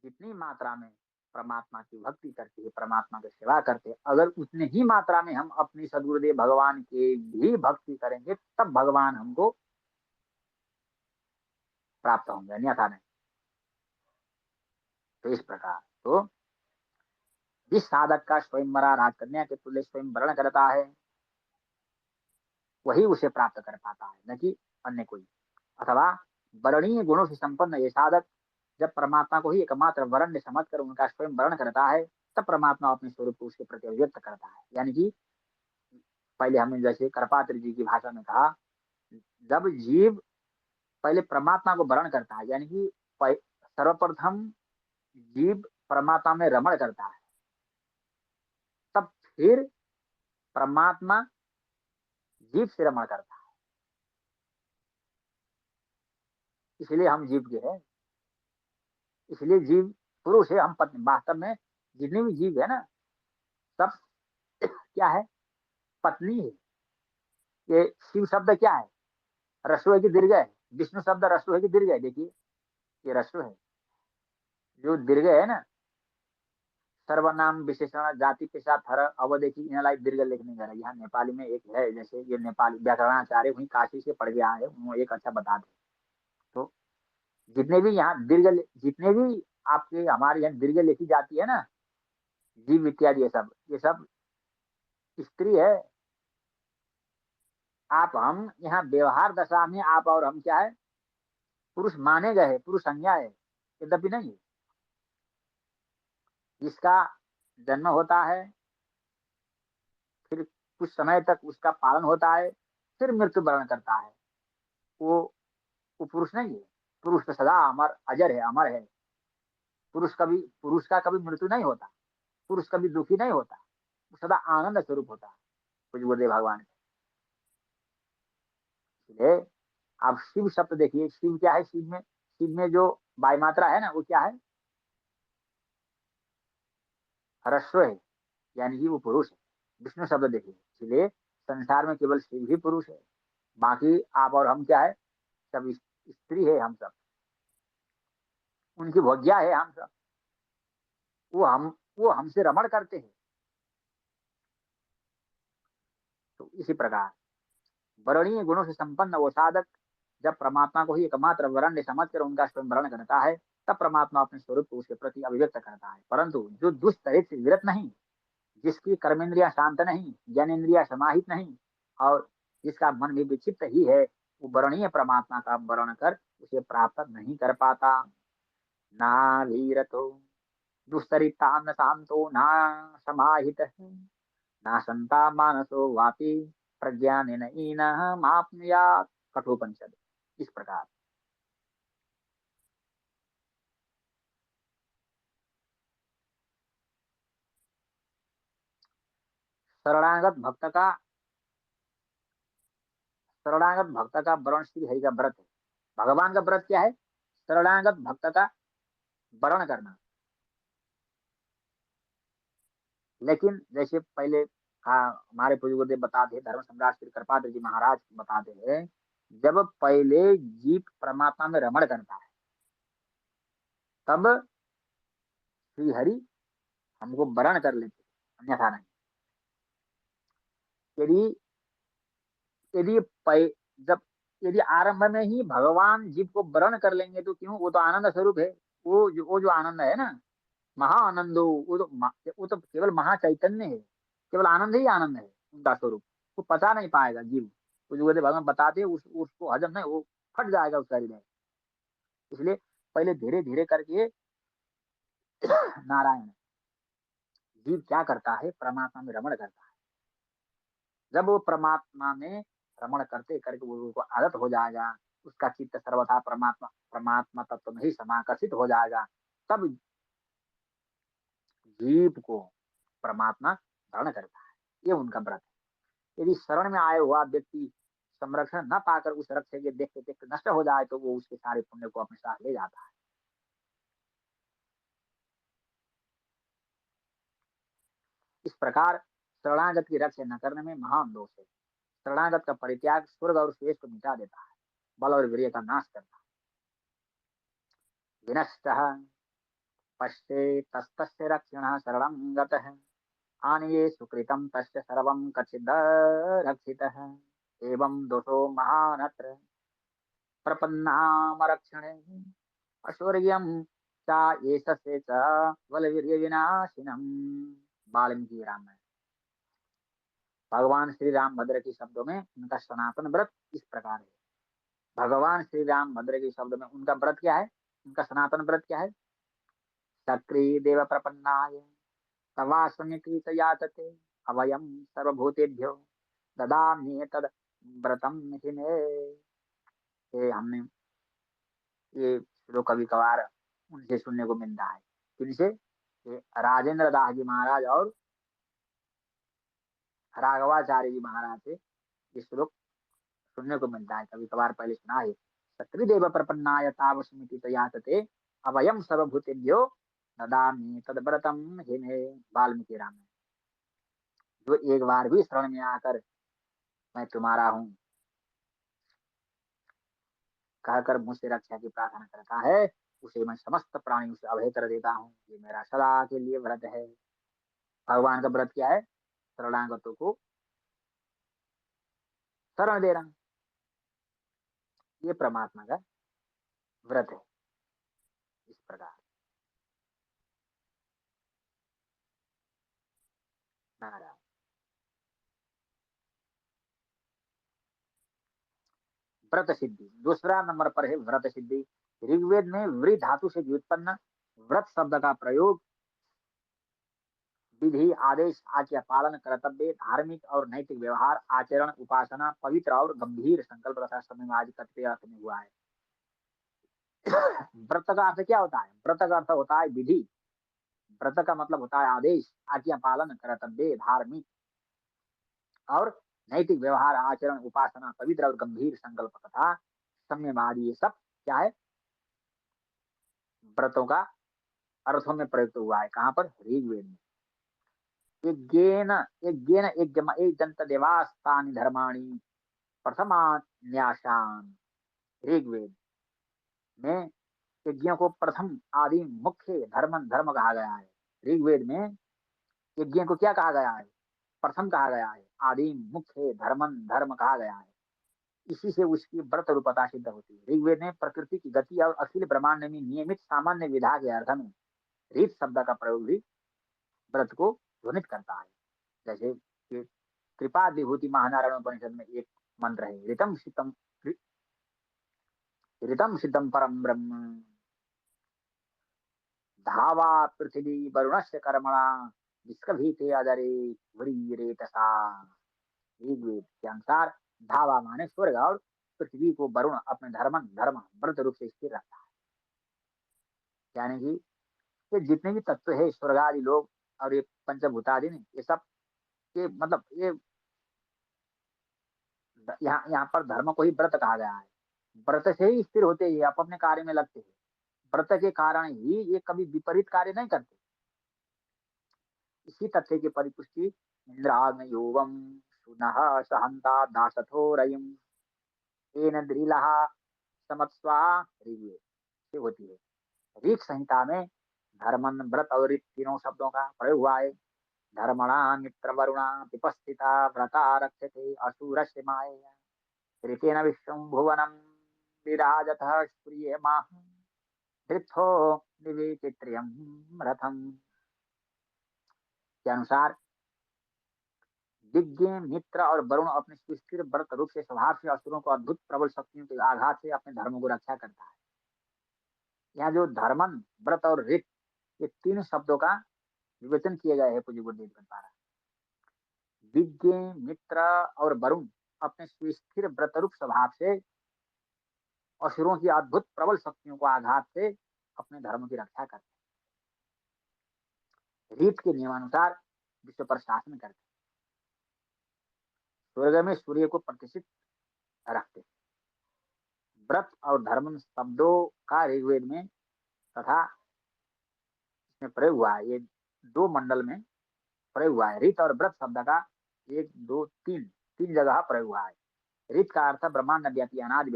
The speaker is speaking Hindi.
जितनी मात्रा में परमात्मा की भक्ति करते हैं, परमात्मा की सेवा करते हैं, अगर उतने ही मात्रा में हम अपनी सदगुरुदेव भगवान की भी भक्ति करेंगे, तब भगवान हमको प्राप्त होंगे, अन्यथा नहीं। तो इस प्रकार तो जिस साधक का स्वयंवरा राजकन्या के तुल्य स्वयं वरण करता है, वही उसे प्राप्त कर पाता है, न कि अन्य कोई। अथवा वरणीय गुणों से संपन्न ये साधक जब परमात्मा को ही एकमात्र वरण समझ कर उनका स्वयं वरण करता है, तब परमात्मा अपने स्वरूप को उसके प्रति अभिव्यक्त करता है। यानी कि पहले हमने जैसे करपात्र जी की भाषा में कहा, जब जीव पहले परमात्मा को वरण करता है, यानी कि सर्वप्रथम जीव परमात्मा में रमण करता है, तब फिर परमात्मा जीव से रमण करता है। इसलिए हम जीव के हैं, इसलिए जीव पुरुष है, हम पत्नी। वास्तव में जितने भी जीव है ना, सब क्या है, पत्नी है। ये शिव शब्द क्या है, रस्व है कि दीर्घ है? विष्णु शब्द रस्व है कि दीर्घ है? देखिए, ये रस्व है। जो दीर्घ है ना, सर्वनाम विशेषण जाति के साथ हर अवदेखी इनलाई दीर्घ लिखने जा रहा है। यहाँ नेपाली में एक है, जैसे ये नेपाली व्याकरणाचार्य वहीं काशी से पढ़ के आए, वो एक अच्छा बता दे। तो जितने भी यहाँ दीर्घ, जितने भी आपके हमारे यहाँ दीर्घ लिखी जाती है ना, जीव इत्यादि, ये सब स्त्री है। आप हम यहाँ व्यवहार दशा में आप और हम क्या है, पुरुष माने गए, पुरुष संज्ञा है, यद्यपि नहीं है। जिसका जन्म होता है, फिर कुछ समय तक उसका पालन होता है, फिर मृत्यु वरण करता है, वो वो पुरुष नहीं है। पुरुष तो सदा अमर अजर है, अमर है। पुरुष का कभी मृत्यु नहीं होता, पुरुष कभी दुखी नहीं होता, वो सदा आनंद स्वरूप होता है, कुछ गुरुदेव भगवान के। इसलिए आप शिव शब्द देखिए, शिव क्या है, शिव में जो वाय मात्रा है ना, वो क्या है, ह्रस्व है, यानी कि वो पुरुष है। विष्णु शब्द देखिए, इसलिए संसार में केवल शिव ही पुरुष है, बाकी आप और हम क्या है, सब स्त्री है। हम सब उनकी भोग्या है, हम सब। वो हम वो हमसे रमण करते हैं। तो इसी प्रकार वरणीय गुणों से संपन्न वो साधक जब परमात्मा को ही एकमात्र वरण समझकर उनका स्वयं वरण करता है, तब परमात्मा अपने स्वरूप को उसके प्रति अभिव्यक्त करता है। परंतु जो दुष्चरित से विरत नहीं, जिसकी कर्मेंद्रिया शांत नहीं, ज्ञानेन्द्रिया समाहित नहीं, और जिसका मन भी विक्षिप्त ही है, वो वरणीय परमात्मा का वर्ण कर उसे प्राप्त नहीं कर पाता। ना धीरतो दुस्तरिता न शांतो ना समाहित, ना संता मानसो वापी प्रज्ञानेन ईनः माप्नुयात्। कठोपनिषद। इस प्रकार शरणागत भक्त का शरणागत भक्त का वरण श्री हरि का व्रत है। भगवान का व्रत क्या है? शरणागत भक्त का वरण करना। लेकिन जैसे पहले हमारे पूज्य गुरुदेव बताते हैं, धर्म सम्राट श्री कृपाद्र जी महाराज बताते हैं, जब पहले जीव परमात्मा में रमण करता है, तब श्री हरि हमको वरण कर लेते, अन्यथा नहीं। यदि यदि पै- जब यदि आरंभ में ही भगवान जीव को वरण कर लेंगे, तो क्यों, वो तो आनंद स्वरूप है। वो जो आनंद है ना, महा आनंदो, वो तो केवल महाचैतन्य है, केवल आनंद ही आनंद है उनका स्वरूप। वो पता नहीं पाएगा जीव, तो जो बोले भगवान बताते हैं, उसको हजम नहीं, वो फट जाएगा उसका हृदय। इसलिए पहले धीरे धीरे करके नारायण जीव क्या करता है, परमात्मा में रमण करता है। जब वो परमात्मा में रमण करते करके वो उसको आदत हो जाएगा, उसका चित्त सर्वथा परमात्मा परमात्मा तत्व में ही समाकर्षित हो जाएगा, तब जीव को परमात्मा धारण करता है। ये उनका व्रत है। यदि शरण में आए हुआ व्यक्ति संरक्षण न पाकर उस रथ से देखते देखते नष्ट हो जाए, तो वो उसके सारे पुण्य को अपने साथ ले जाता है। इस प्रकार शरणागत की रक्षा न करने में महान दोष है। शरणागत का परित्याग स्वर्ग और शेष को मिटा देता है, बल और वीर्य का नाश करता है। विनष्ट पश्ये तस्तस्य रक्षिणः शरणं गतः आनये सुकृतं तस्य सर्वं कचिद रक्षितः एवं दोषो महानत्र प्रपन्नामरक्षणे अशौर्यं चा एषस्य च बलवीर्यविनाशिनम्। वाल्मीकि रामायण। भगवान श्री रामभद्र के शब्दों में उनका सनातन व्रत इस प्रकार है। भगवान श्री रामभद्र के शब्द में उनका व्रत क्या है, उनका सनातन व्रत क्या है? सक्रिय देव प्रपन्नाय तवास्मृति यातते अभयम सर्वभूतेभ्यो ददामि तद व्रतम हिमे। ये हमने ये श्लोक कभी कभार उनसे सुनने को मिलता है। किनसे? ये राजेंद्र दास जी महाराज और राघवाचार्य जी महाराज से ये श्लोक सुनने को मिलता है, कभी कभार पहले सुना है। सत्रिदेव प्रपन्नाय तावस्मिति तयातते अवयम सर्वभूतेभ्यो ददामि तद्व्रतम हिमे। वाल्मीकि रामायण। जो एक बार भी शरण में आकर मैं तुम्हारा हूँ कहकर मुझसे रक्षा की प्रार्थना करता है, उसे मैं समस्त प्राणियों से अभय कर देता हूँ। ये मेरा सदा के लिए व्रत है। भगवान का व्रत क्या है? शरणागतों को शरण देना, ये परमात्मा का व्रत है। इस प्रकार नारायण। व्रत सिद्धि दूसरा नंबर पर है। व्रत सिद्धि ऋग्वेद में वृ धातु से व्युत्पन्न व्रत शब्द का प्रयोग विधि आदेश आज्ञा पालन कर्तव्य धार्मिक और नैतिक व्यवहार आचरण उपासना पवित्र और गंभीर संकल्प तथा समय तत्व अर्थ में हुआ है। व्रत का अर्थ क्या होता है? व्रत का अर्थ होता है विधि। व्रत का मतलब होता है आदेश आज्ञा पालन कर्तव्य धार्मिक और नैतिक व्यवहार आचरण उपासना पवित्र और गंभीर संकल्प तथा सम्यवादी। ये सब क्या है? व्रतों का अर्थों में प्रयुक्त हुआ है। कहाँ पर? ऋग्वेद में। यज्ञेन यज्ञेन यज्ञम एक दंत देवास्तानि धर्माणि प्रथमान्यासान। ऋग्वेद में यज्ञों को प्रथम आदि मुख्य धर्म धर्म कहा गया है। ऋग्वेद में यज्ञ को क्या कहा गया है? प्रथम कहा गया है, आदि मुख्य धर्मन धर्म कहा गया है। इसी से उसकी व्रत रूपता सिद्ध होती है। ऋग्वेद में प्रकृति की गति और अखिल ब्रह्मांड में नियमित सामान्य विधा के अर्थ में रीत शब्द का प्रयोग भी व्रत को ध्वनित करता है। जैसे कि कृपा विभूति महानारायण उपनिषद में एक मंत्र है, ऋतम सिद्धम परम ब्रह्म धावा पृथ्वी वरुणस्य कर्मणा निष्कभीते अदरे व्रीरेतसा। ऋग्वेद के अनुसार धावा माने स्वर्ग और पृथ्वी को वरुण अपने धर्म व्रत रूप से स्थिर रखता है। यानी कि ये जितने भी तत्व है स्वर्ग आदि लोग और ये पंचभूतादि ने ये सब के मतलब ये यहाँ पर धर्म को ही व्रत कहा गया है। व्रत से ही स्थिर होते हैं, आप अपने कार्य में लगते हैं। व्रत के कारण ही ये कभी विपरीत कार्य नहीं करते। इसी तथ्य की परिपुष्टि इंद्राग्नयोवम सुनः सहंता दासथो रयिम एन द्रिलः समत्स्वा ऋग्वेद से होती है। ऋग संहिता में धर्मन व्रत और ऋत तीनों शब्दों का प्रयोग हुआ है। धर्मणा मित्र वरुणा विपस्थिता व्रता रक्षते असुरस्य मायया ऋतेन विश्वं भुवनं विराजतः स्प्रियमाह धृत्थो निवेचित्र्यं रथम के अनुसार विज्ञ मित्र और वरुण अपने सुस्थिर व्रत रूप से स्वभाव से असुरों को अद्भुत प्रबल शक्तियों के आघात से अपने धर्मों को रक्षा करता है। यहाँ जो धर्मन व्रत और ऋत ये तीन शब्दों का विवेचन किए गए हैं पूज्य गुरुदेव के द्वारा। विज्ञ मित्र और वरुण अपने सुस्थिर व्रत रूप स्वभाव से असुरों की अद्भुत प्रबल शक्तियों को आघात से अपने धर्म की रक्षा करते हैं। रीत के नियमानुसार विश्व पर शासन करते हैं। स्वर्ग में सूर्य को प्रतिष्ठित रखते हैं। व्रत और धर्म शब्दों का ऋग्वेद में तथा इसमें प्रयोग हुआ है। ये दो मंडल में प्रयोग हुआ है। ऋत और व्रत शब्द का एक दो तीन तीन जगह प्रयोग हुआ है। ऋत का अर्थ ब्रह्मांड व्यापी अनादि